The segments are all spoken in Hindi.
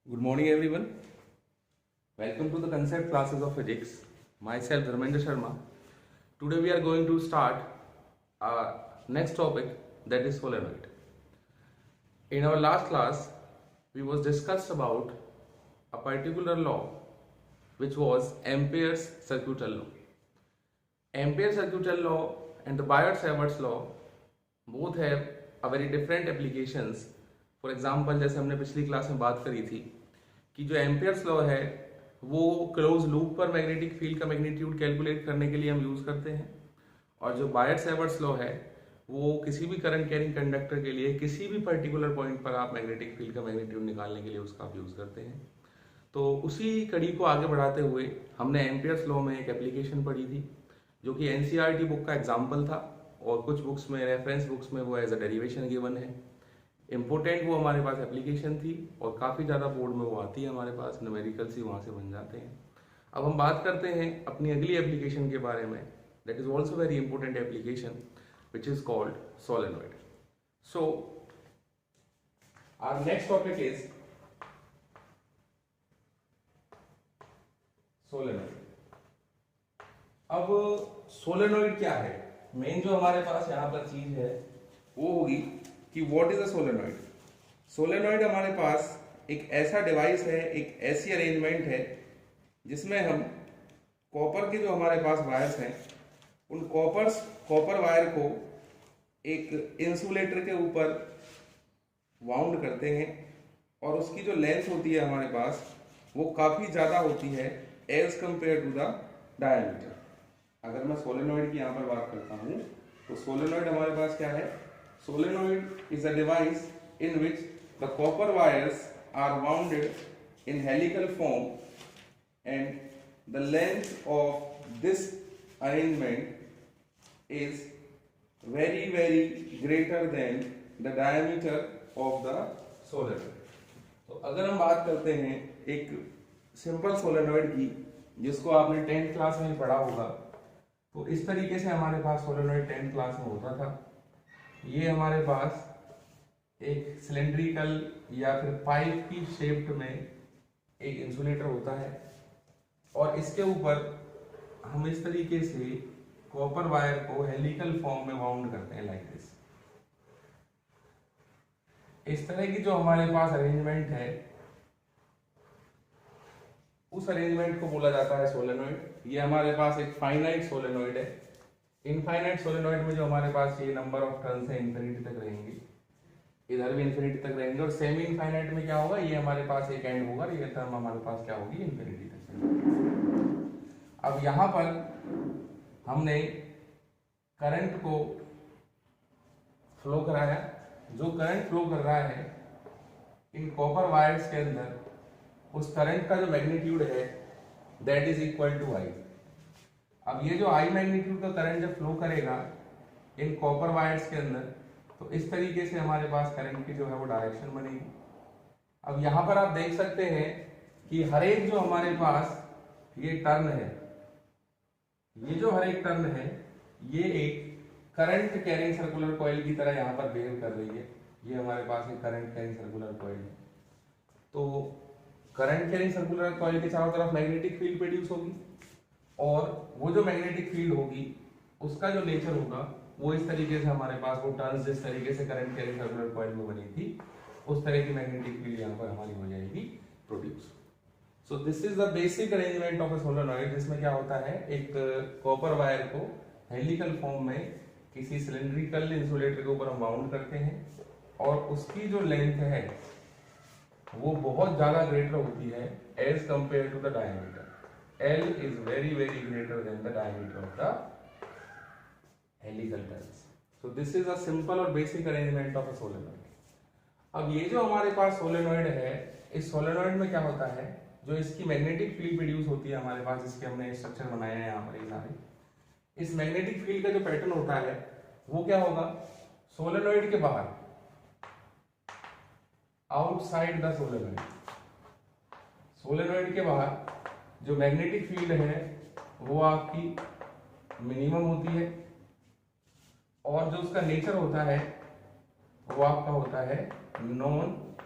Good morning, everyone. Welcome to the concept classes of physics. Myself, Dharmendra Sharma. Today, we are going to start our next topic, that is solenoid. In our last class, we was discussed about a particular law, which was Ampere's circuital law. Ampere's circuital law and the Biot-Savart's law both have a very different applications. For example जैसे हमने पिछली क्लास में बात करी थी कि जो एम्पियर्स लॉ है वो क्लोज लूप पर मैग्नेटिक फील्ड का मैग्नीट्यूड कैलकुलेट करने के लिए हम यूज़ करते हैं, और जो बायट-सैवर्ट्स लॉ है वो किसी भी करंट कैरिंग कंडक्टर के लिए किसी भी पर्टिकुलर पॉइंट पर आप मैग्नेटिक फील्ड का मैग्नीट्यूड निकालने के लिए उसका आप यूज़ करते हैं। तो उसी कड़ी को आगे बढ़ाते हुए हमने एम्पियर्स लॉ में एक एप्लीकेशन पढ़ी थी जो कि एनसीईआरटी बुक का एग्जाम्पल था, और कुछ बुक्स में, रेफरेंस बुक्स में वो एज अ डेरिवेशन गिवन है। इम्पोर्टेंट वो हमारे पास एप्लीकेशन थी और काफ़ी ज़्यादा बोर्ड में वो आती है हमारे पास, न्यूमेरिकल्स ही वहाँ से बन जाते हैं। अब हम बात करते हैं अपनी अगली एप्लीकेशन के बारे में, that is also very important application which is called solenoid. So our next topic is solenoid. अब सोलेनॉइड क्या है? मेन जो हमारे पास यहाँ पर चीज है वो होगी कि what is a solenoid. Solenoid हमारे पास एक ऐसा डिवाइस है, एक ऐसी अरेंजमेंट है जिसमें हम कॉपर के जो हमारे पास वायर्स हैं उन कॉपर वायर को एक इंसुलेटर के ऊपर वाउंड करते हैं, और उसकी जो लेंथ होती है हमारे पास वो काफ़ी ज़्यादा होती है as compare to the diameter. अगर मैं सोलेनॉइड की यहाँ पर बात करता हूँ तो सोलेनॉइड हमारे पास क्या है? Solenoid is a device in which the copper wires are wounded in helical form, and the length of this arrangement is very greater than the diameter of the solenoid. तो अगर हम बात करते हैं एक सिंपल सोलेनॉइड की जिसको आपने 10th क्लास में पढ़ा होगा, तो इस तरीके से हमारे पास सोलेनॉइड 10th क्लास में होता था। ये हमारे पास एक सिलेंड्रिकल या फिर पाइप की शेप में एक इंसुलेटर होता है, और इसके ऊपर हम इस तरीके से कॉपर वायर को हेलिकल फॉर्म में वाउंड करते हैं, लाइक दिस। इस तरह की जो हमारे पास अरेंजमेंट है उस अरेंजमेंट को बोला जाता है सोलेनॉइड। ये हमारे पास एक फाइनाइट सोलेनॉइड है। इनफाइनाइट सोलेनॉइड में जो हमारे पास ये नंबर ऑफ टर्न्स है इन्फिनिटी तक रहेंगे, इधर भी इन्फिनिटी तक रहेंगे, और सेमी इनफाइनाइट में क्या होगा, ये हमारे पास एक एंड होगा, ये टर्म हमारे पास क्या होगी, इन्फिनिटी तक। अब यहाँ पर हमने करंट को फ्लो कराया। जो करंट फ्लो कर रहा है इन कॉपर वायर्स के अंदर, उस करंट का जो मैग्नीट्यूड है दैट इज इक्वल टू आई। अब ये जो आई मैग्नीट्यूड का करंट जब फ्लो करेगा इन कॉपर वायर्स के अंदर, तो इस तरीके से हमारे पास करंट की जो है वो डायरेक्शन बनेगी। अब यहाँ पर आप देख सकते हैं कि हर एक जो हमारे पास ये टर्न है, ये जो हर एक टर्न है ये एक करंट कैरिंग सर्कुलर कॉइल की तरह यहाँ पर बिहेव कर रही है। ये हमारे पास एक करंट कैरिंग सर्कुलर कॉइल है। तो करंट कैरिंग सर्कुलर कॉइल के चारों तरफ मैग्नेटिक फील्ड प्रोड्यूस होगी, और वो जो मैग्नेटिक फील्ड होगी उसका जो नेचर होगा वो इस तरीके से हमारे पास वो टर्न्स जिस तरीके से करंट कैरिंग सर्कुलर कॉइल में बनी थी उस तरह की मैग्नेटिक फील्ड यहाँ पर हमारी हो जाएगी produce. So this is the basic arrangement of a solenoid, जिसमें क्या होता है, एक कॉपर वायर को हेलिकल फॉर्म में किसी सिलेंड्रिकल इंसुलेटर के ऊपर हम वाउंड करते हैं, और उसकी जो लेंथ है वो बहुत ज्यादा ग्रेटर होती है as compare to the diameter. L is very greater than the diameter of the helical turns. So this is a simple और basic arrangement of a solenoid. अब ये जो हमारे पास सोलेनॉइड है, इस सोलेनॉइड में क्या होता है, जो इसकी मैग्नेटिक फील्ड प्रोड्यूस होती है हमारे पास, जिसके हमने स्ट्रक्चर बनाया है यहाँ पर ये सारे, इस मैग्नेटिक फील्ड का जो पैटर्न होता है वो क्या होगा, सोलेनॉइड के बाहर, आउटसाइड द सोलेनॉइड, सोलेनॉइड के बाहर जो मैग्नेटिक फील्ड है वो आपकी मिनिमम होती है, और जो उसका नेचर होता है वो आपका होता है नॉन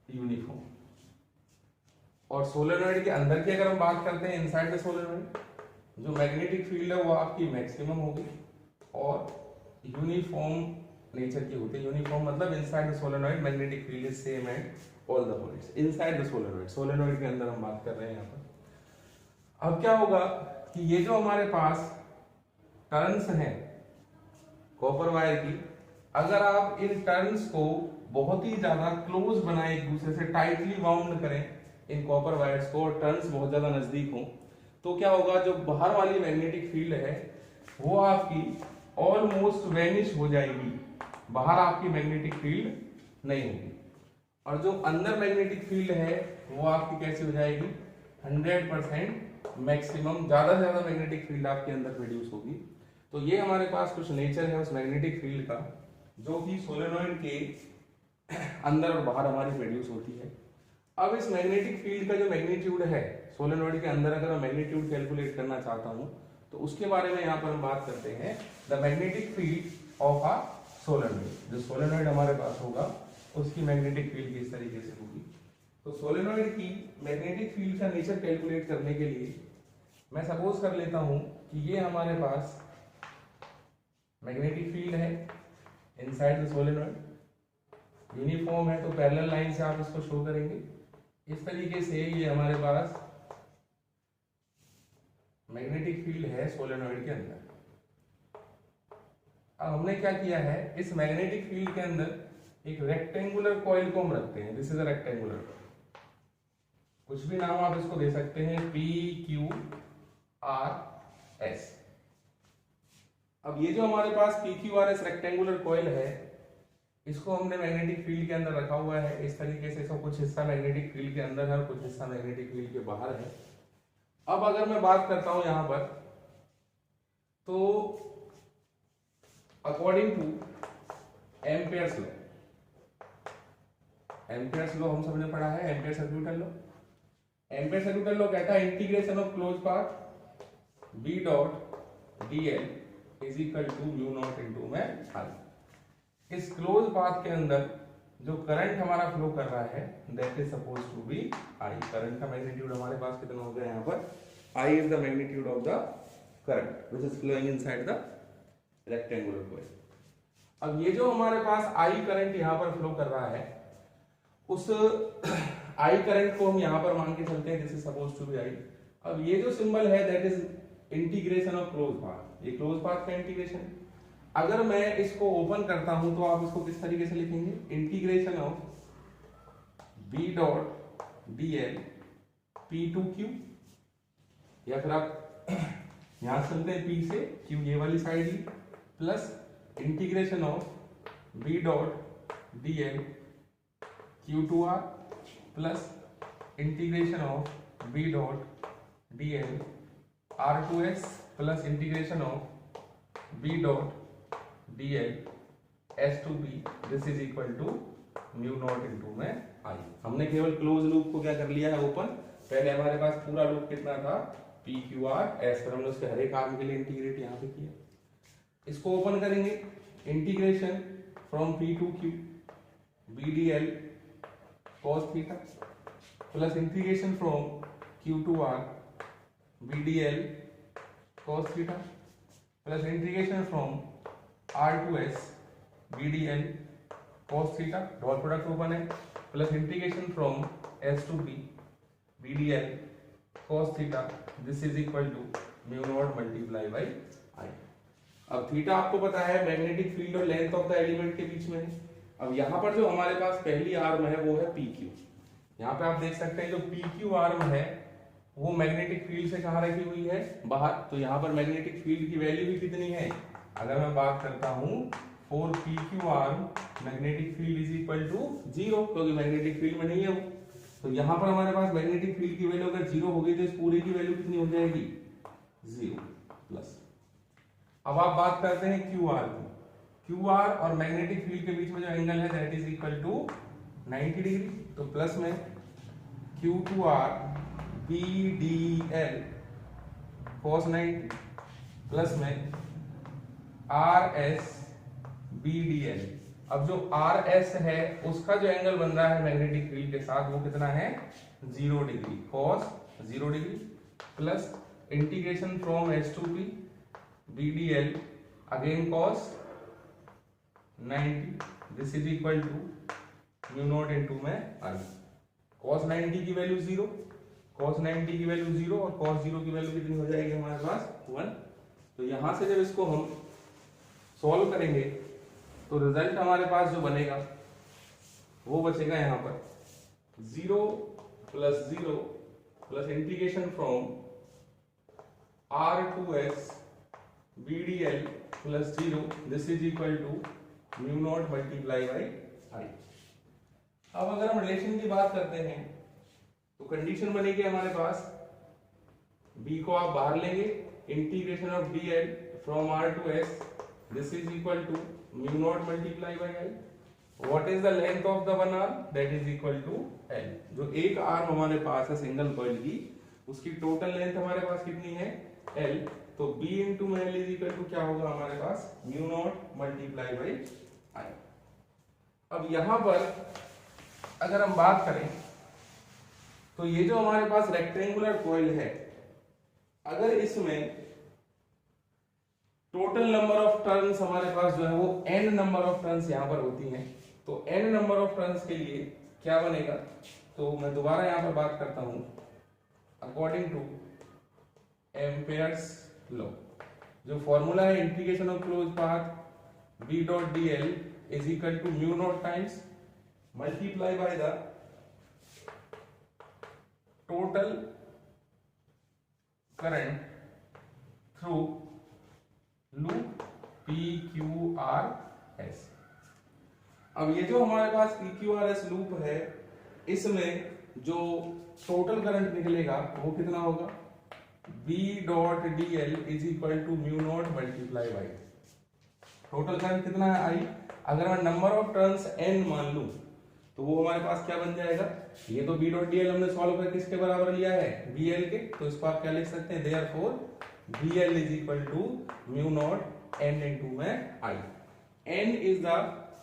यूनिफॉर्म। और सोलेनोइड के अंदर की अगर हम बात करते हैं इनसाइड द सोलेनोइड, जो मैग्नेटिक फील्ड है वो आपकी मैक्सिमम होगी और यूनिफॉर्म नेचर की होती है। यूनिफॉर्म मतलब inside the solenoid magnetic field is same at all the points inside the solenoid. Solenoid के अंदर हम बात कर रहे हैं यहाँ पर। अब क्या होगा कि ये जो हमारे पास टर्न्स हैं कॉपर वायर की, अगर आप इन टर्न्स को बहुत ही ज्यादा क्लोज बनाए, एक दूसरे से टाइटली बाउंड करें इन कॉपर वायर्स को, और टर्न्स बहुत ज्यादा नजदीक हों, तो क्या होगा, जो बाहर वाली मैग्नेटिक फील्ड है वो आपकी ऑलमोस्ट वेनिश हो जाएगी, बाहर आपकी मैग्नेटिक फील्ड नहीं होगी, और जो अंदर मैग्नेटिक फील्ड है वो आपकी कैसी हो जाएगी, 100% मैक्सिमम, ज्यादा से ज्यादा मैग्नेटिक फील्ड आपके अंदर प्रोड्यूस होगी। तो ये हमारे पास कुछ नेचर है उस मैग्नेटिक फील्ड का, जो कि सोलेनोइड के अंदर और बाहर हमारी प्रोड्यूस होती है। अब इस मैग्नेटिक फील्ड का जो मैग्नीट्यूड है सोलेनोइड के अंदर, अगर मैं मैग्नीट्यूड कैलकुलेट करना चाहता हूं तो उसके बारे में यहाँ पर हम बात करते हैं, the magnetic field of a solenoid. जो सोलेनोइड हमारे पास होगा उसकी मैग्नेटिक फील्ड इस तरीके से होगी। तो सोलेनोइड की मैग्नेटिक फील्ड का नेचर कैलकुलेट करने के लिए मैं सपोज कर लेता हूं कि ये हमारे पास मैग्नेटिक फील्ड है इनसाइड द सोलेनोइड, यूनिफॉर्म है, तो पैरेलल लाइन से आप इसको शो करेंगे इस तरीके से। ये हमारे पास मैग्नेटिक फील्ड है सोलेनोइड के अंदर। अब हमने क्या किया है, इस मैग्नेटिक फील्ड के अंदर एक रेक्टेंगुलर कॉइल को हम रखते हैं। दिस इज अ रेक्टेंगुलर, कुछ भी नाम आप इसको दे सकते हैं, PQRS। अब ये जो हमारे पास PQRS रेक्टेंगुलर कॉइल है, इसको हमने मैग्नेटिक फील्ड के अंदर रखा हुआ है इस तरीके से। इसका कुछ हिस्सा मैग्नेटिक फील्ड के अंदर है और कुछ हिस्सा मैग्नेटिक फील्ड के बाहर है। अब अगर मैं बात करता हूं यहां पर, तो according to Ampere's law, Ampere's law हम सबने पढ़ा है, Ampere circuital law. Ampere circuital law कहता है integration of close path B dot dl is equal to mu not into में I। इस क्लोज पाथ के अंदर जो करंट हमारा फ्लो कर रहा है that is suppose to be I। Current का मैग्नीट्यूड हमारे पास कितना हो गया यहाँ पर, I is the magnitude of the current which is flowing inside the rectangular coil. अब ये जो हमारे पास I करंट यहाँ पर फ्लो कर रहा है, उस I करंट को हम यहाँ पर मान के चलते हैं this is suppose to be I। अब ये जो सिंबल है that is integration of close path, ये क्लोज पाथ का इंटीग्रेशन। अगर मैं इसको ओपन करता हूं तो आप इसको किस तरीके से लिखेंगे, integration of B dot dl P2Q, या फिर आप यहां से चलते हैं P से Q ये वाली साइड ही, plus integration of B dot dl Q2R plus integration of B dot dl R2S plus integration of B dot dl S2B, this is equal to mu not into में I। हमने केवल क्लोज लूप को क्या कर लिया है, ओपन। पहले हमारे पास पूरा लूप कितना था, PQRS, पर हमने उसके हर एक आर्म के लिए इंटीग्रेट यहाँ पे किया। इसको ओपन करेंगे, integration from P2Q B dl cos theta plus integration from Q2R B dl cos theta plus integration from R2S B dl cos theta, dot product open है, plus integration from S2B B dl cos theta, this is equal to mu not multiply by I। अब थीटा आपको पता है मैग्नेटिक फील्ड और लेंथ ऑफ द एलिमेंट के बीच में है। अब यहाँ पर जो हमारे पास पहली आर्म है वो है PQ। यहाँ पे आप देख सकते हैं जो PQ आर्म है वो मैग्नेटिक फील्ड से कहाँ रखी हुई है, बाहर। तो यहाँ पर मैग्नेटिक फील्ड की वैल्यू भी कितनी है, अगर मैं बात करता हूँ for PQ arm magnetic field is equal to 0, क्योंकि मैग्नेटिक फील्ड में नहीं है वो। तो यहाँ पर हमारे पास मैग्नेटिक फील्ड की वैल्यू अगर 0 होगी तो इस पूरे की वैल्यू कितनी हो जाएगी, 0 प्लस। अब आप बात करते हैं QR की। QR और मैग्नेटिक फील्ड के बीच में जो एंगल है that is equal to 90 degree. तो प्लस में Q2R BDL cos 90 प्लस में RS BDL। अब जो आर एस है उसका जो एंगल बन रहा है मैग्नेटिक फील्ड के साथ वो कितना है 0 degree, cos 0 degree plus integration from S to P B D L again cos 90, this is equal to mu not into में आई। कॉस 90 की वैल्यू 0, कॉस 90 की वैल्यू 0 और कॉस 0 की वैल्यू कितनी हो जाएगी हमारे पास 1। तो यहां से जब इसको हम सॉल्व करेंगे तो रिजल्ट हमारे पास जो बनेगा वो बचेगा यहाँ पर 0 plus 0 plus integration from r to s bdl plus 0, this is equal to mu not multiply by I. अब अगर हम रिलेशन की बात करते हैं तो कंडीशन बनेगी हमारे पास b को आप बाहर लेंगे, integration of dl from r to s, this is equal to mu not multiply by I. What is the length of the one arm, that is equal to l। जो एक आर्म हमारे पास है सिंगल कॉइल की उसकी टोटल लेंथ हमारे पास कितनी है l, तो b into l is equal to क्या होगा हमारे पास mu not multiply by I. अब यहां पर अगर हम बात करें तो ये जो हमारे पास रेक्टेंगुलर कॉइल है, अगर इसमें टोटल नंबर ऑफ टर्न्स हमारे पास जो है वो n नंबर ऑफ टर्न्स यहां पर होती हैं, तो n नंबर ऑफ टर्न्स के लिए क्या बनेगा, तो मैं दोबारा यहां पर बात करता हूं अकॉर्डिंग टू एम्पेयर्स लॉ। जो फॉर्मूला है integration of close path b dot dl is equal to mu not times multiply by the total current through loop PQRS। अब ये जो हमारे पास PQRS लूप है इसमें जो टोटल करंट निकलेगा वो कितना होगा B dot DL is equal to mu not multiply by total current कितना है I। अगर मैं नंबर ऑफ टर्न्स n मान लूं तो वो हमारे पास क्या बन जाएगा, ये तो B डॉट DL हमने सॉल्व करके किसके बराबर लिया है BL के, तो इसको आप क्या लिख सकते हैं therefore BL is equal to mu naught n into में I। n is the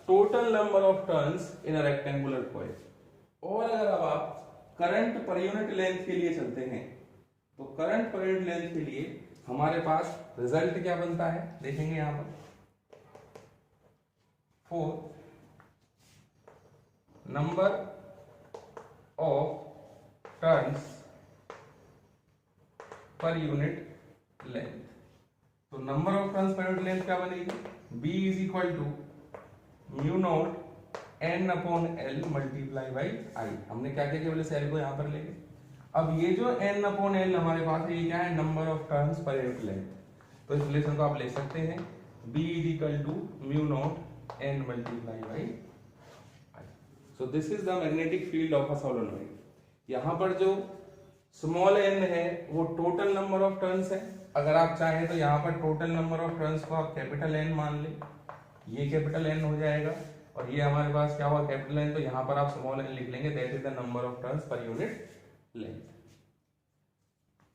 total number of turns in a rectangular coil। और अगर अब आप करंट पर यूनिट लेंथ के लिए चलते हैं तो करंट पर यूनिट लेंथ के लिए हमारे पास रिजल्ट क्या बनता है देखेंगे यहां पर 4 number of turns per unit length. तो number of turns per unit length क्या बनेगी b is equal to mu not n upon l multiply by i। हमने क्या किया केवल इस l को यहां पर लेंगे। अब ये जो n अपॉन l हमारे पास है ये क्या है number of turns per unit length, तो इस रिलेशन को आप ले सकते हैं b is equal to mu not n multiply by i। So this is the magnetic field of a solenoid. यहां पर जो स्मॉल n है वो टोटल नंबर ऑफ टर्न्स है। अगर आप चाहें तो यहाँ पर टोटल नंबर ऑफ टर्न्स को आप कैपिटल N मान लें, ये कैपिटल N हो जाएगा और ये हमारे पास क्या हुआ कैपिटल N, तो यहाँ पर आप स्मॉल n लिख लेंगे, that is the number of turns per unit length.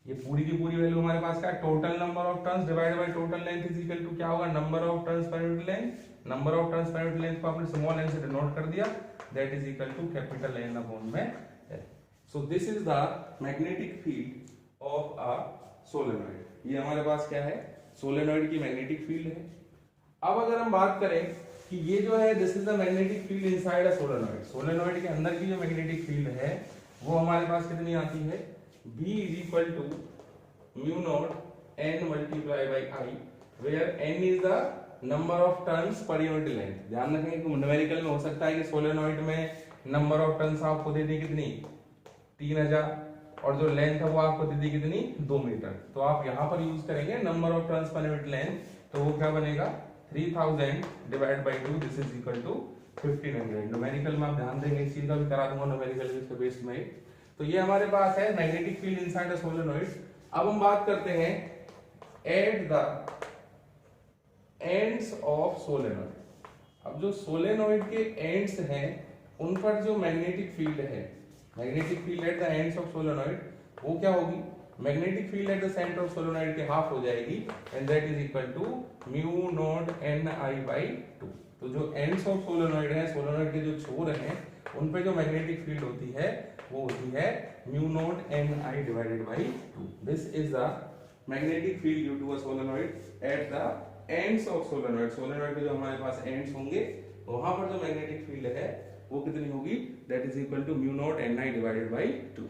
ये पूरी की पूरी वैल्यू हमारे पास क्या है total number of turns divided by total length is equal to क्या होगा number of turns per unit length. Number of turns per unit length को आपने स्मॉल n से डिनोट कर दिया, that is equal to capital N upon में l। So this is the magnetic field of a solenoid. ये हमारे पास क्या है सोलेनोइड की मैग्नेटिक फील्ड है। अब अगर हम बात करें कि ये जो है this is the magnetic field inside a solenoid, solenoid के अंदर की जो मैग्नेटिक फील्ड है वो हमारे पास कितनी आती है B is equal to mu not n multiply by I, where n is the number of turns per unit length. ध्यान रखें कि न्यूमेरिकल में हो सकता है कि सोलेनोइड में नंबर ऑफ टर्न्स आपको दे दी कितनी 3000 और जो लेंथ है वो आपको दे दी कितनी 2 मीटर, तो आप यहाँ पर यूज करेंगे number of turns per unit length, तो वो क्या बनेगा 3000 divide by 2, this is equal to 1500। Numerical में आप ध्यान देंगे, इस चीज का भी करा दूंगा न्यूमेरिकल इसके बेस में। तो ये हमारे पास है magnetic field inside a solenoid. अब हम बात करते हैं at the ends of solenoid. अब जो सोलेनोइड के एंड्स हैं उन पर जो मैग्नेटिक फील्ड है, magnetic field at the ends of solenoid वो क्या होगी magnetic field at the centre of solenoid के हाफ हो जाएगी, and that is equal to mu not n I by 2। तो जो एंड्स ऑफ सोलेनोइड है, सोलेनोइड के जो छोर हैं उन पे जो मैग्नेटिक फील्ड होती है वो होती है mu not N I divided by 2। This is the magnetic field due to a solenoid at the ends of solenoid. Solenoid के जो हमारे पास एंड्स होंगे वहां पर जो मैग्नेटिक फील्ड है वो कितनी होगी, that is equal to mu not N I divided by 2।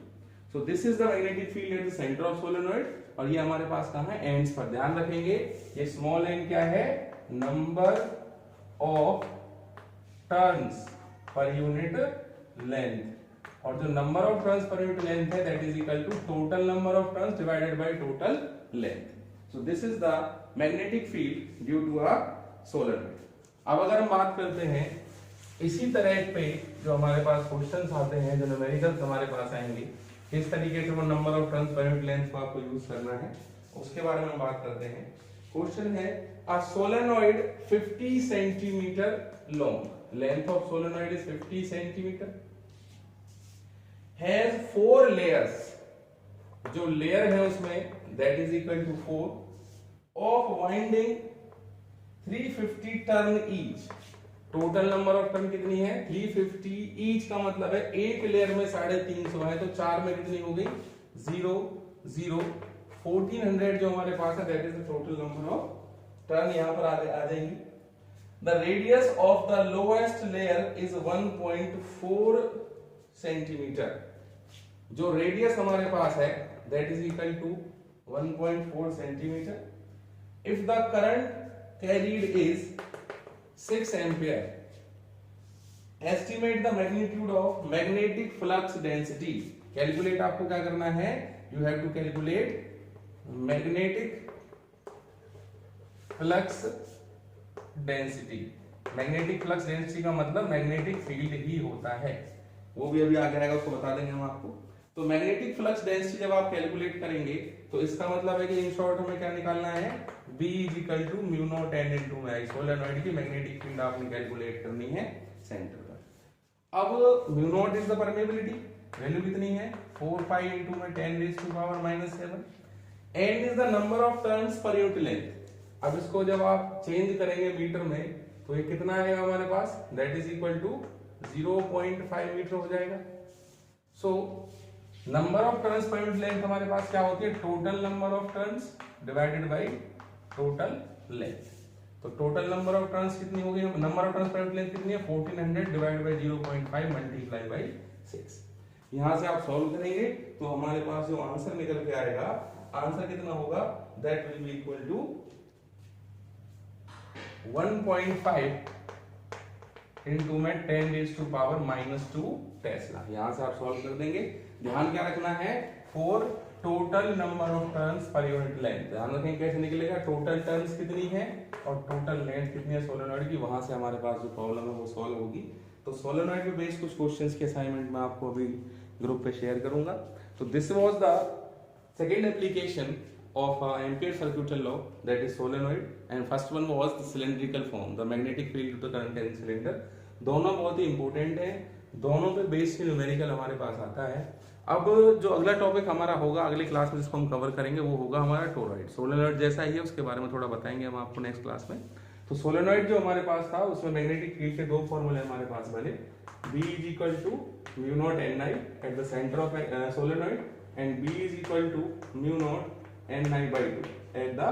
So this is the magnetic field at the centre of solenoid, और ये हमारे पास कहां है, एंड्स पर। ध्यान रखेंगे ये स्मॉल एन क्या है, number of turns per unit length, और जो number of turns per unit length है that is equal to total number of turns divided by total length. So this is the magnetic field due to a solenoid. अब अगर हम बात करते हैं इसी तरह पे जो हमारे पास क्वेश्चंस आते हैं, जो न्यूमेरिकल्स हमारे पास आएंगे, किस तरीके से वो number of turns per unit length को आपको यूज करना है उसके बारे में हम बात करते हैं। क्वेश्चन है a solenoid 50 centimetre long, length of solenoid is 50 centimetre, has 4 layers, जो लेयर है उसमें that is equal to 4 of winding 350 turn each. Total number of turn कितनी है, 350, ईच का मतलब है एक लेयर में 350 है, तो 4 में कितनी हो गई, 0 0 1400 जो हमारे पास है that is the total number of turn यहां पर आ जाएंगी। The radius of the lowest layer is 1.4 centimetre, जो रेडियस हमारे पास है that is equal to 1.4 centimetre. If the current carried is 6 ampere, estimate the magnitude of magnetic flux density. Calculate आपको क्या करना है, you have to calculate magnetic flux density. Magnetic flux density का मतलब मैग्नेटिक फील्ड ही होता है, वो भी अभी आगे आएगा, उसको बता देंगे हम आपको। तो मैग्नेटिक फ्लक्स डेंसिटी जब आप कैलकुलेट करेंगे तो इसका मतलब है कि इन शॉर्ट हमें क्या निकालना है, B is equal to mu not N into I. Solenoid की मैग्नेटिक फील्ड आपने कैलकुलेट करनी है सेंटर पर। अब mu not is the permeability, value कितनी है 4 पाई इनटू में 10 raise to power -7, and is the number of turns per unit length. अब इसको जब आप चेंज करेंगे मीटर में तो ये कितना आएगा हमारे पास, that is equal to 0.5 metre हो जाएगा। So number of turns per unit length हमारे पास क्या होती है, total number of turns divided by total length. तो टोटल नंबर ऑफ टर्न्स कितनी होगी, number of turns per unit length कितनी है 1400 डिवाइडेड बाय 0.5 मल्टीप्लाई बाय 6। यहां से आप सॉल्व करेंगे तो हमारे पास जो आंसर निकल के आएगा, आंसर कितना होगा, that will be equal to 1.5 into में 10 रेज़ टू पावर -2 टेस्ला। यहां से आप सॉल्व कर देंगे। ध्यान क्या रखना है, for total number of turns per unit length. ध्यान रखें कैसे निकलेगा, टोटल टर्न्स कितनी है और टोटल लेंथ कितनी है सोलेनोइड की, वहां से हमारे पास जो प्रॉब्लम है वो सॉल्व होगी। तो सोलेनोइड पे बेस्ड कुछ क्वेश्चंस के असाइनमेंट में आपको अभी ग्रुप पे शेयर करूंगा। तो this was the second application of ampere circuitous law, that is solenoid, and first one was the cylindrical form, the magnetic field to the current in cylinder। दोनों बहुत ही इंपॉर्टेंट है, दोनों पे बेस्ड न्यूमेरिकल हमारे पास आता है। अब जो अगला टॉपिक हमारा होगा अगली क्लास में जिसको हम कवर करेंगे वो होगा हमारा टोरॉइड। सोलेनोइड जैसा ही है उसके बारे में थोड़ा बताएंगे हम आपको नेक्स्ट क्लास में। तो सोलेनोइड जो हमारे पास था उसमें मैग्नेटिक फील्ड के 2 फॉर्मूले हमारे पास बने, B is equal to mu not N I at the centre of solenoid, and B is equal to mu not Ni by 2 at the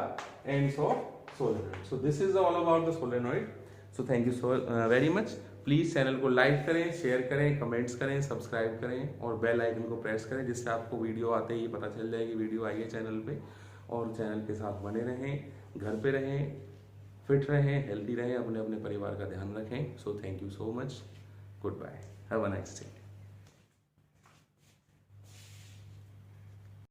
ends of solenoid. So this is all about the solenoid. So thank you so very much. Please channel को लाइक करें, शेयर करें, कमेंट्स करें, सब्सक्राइब करें और बेल आइकन को प्रेस करें, जिससे आपको वीडियो आते ही पता चल जाएगी वीडियो आई है चैनल पे। और चैनल के साथ बने रहें, घर पे रहें, फिट रहें, हेल्दी रहें, अपने अपने परिवार का ध्यान रखें। So thank you so much, goodbye, have a nice day.